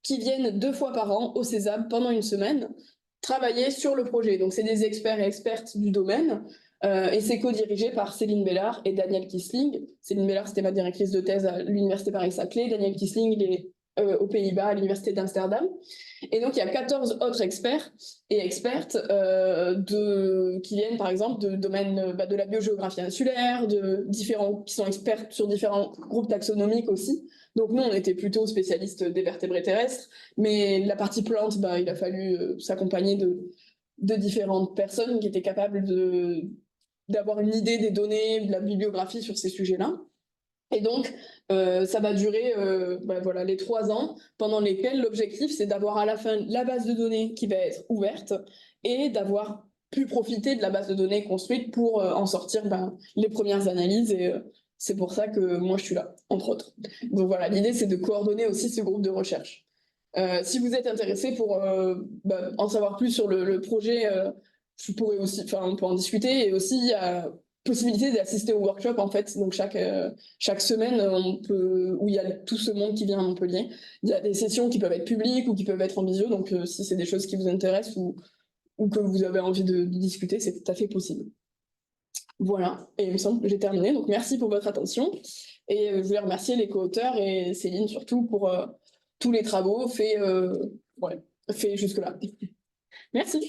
Speaker 1: qui viennent 2 fois par an au César pendant une semaine travailler sur le projet. Donc c'est des experts et expertes du domaine et c'est co-dirigé par Céline Bellard et Daniel Kisling. Céline Bellard, c'était ma directrice de thèse à l'Université Paris-Saclay. Daniel Kisling, il est aux Pays-Bas, à l'Université d'Amsterdam. Et donc, il y a 14 autres experts et expertes qui viennent, par exemple, de domaines de la biogéographie insulaire, qui sont experts sur différents groupes taxonomiques aussi. Donc, nous, on était plutôt spécialistes des vertébrés terrestres, mais la partie plante, il a fallu s'accompagner de différentes personnes qui étaient capables d'avoir une idée des données, de la bibliographie sur ces sujets-là. Et donc, ça va durer voilà, les 3 ans, pendant lesquels l'objectif, c'est d'avoir à la fin la base de données qui va être ouverte et d'avoir pu profiter de la base de données construite pour en sortir les premières analyses. Et c'est pour ça que moi, je suis là, entre autres. Donc voilà, l'idée, c'est de coordonner aussi ce groupe de recherche. Si vous êtes intéressé pour en savoir plus sur le projet, je pourrais aussi, on peut en discuter. Et aussi, il y a possibilité d'assister au workshop, en fait. Donc chaque semaine, où il y a tout ce monde qui vient à Montpellier, il y a des sessions qui peuvent être publiques ou qui peuvent être en visio. Donc si c'est des choses qui vous intéressent ou que vous avez envie de discuter, c'est tout à fait possible. Voilà, et il me semble que j'ai terminé. Donc merci pour votre attention. Et je voulais remercier les co-auteurs et Céline surtout pour tous les travaux faits jusque-là. Merci.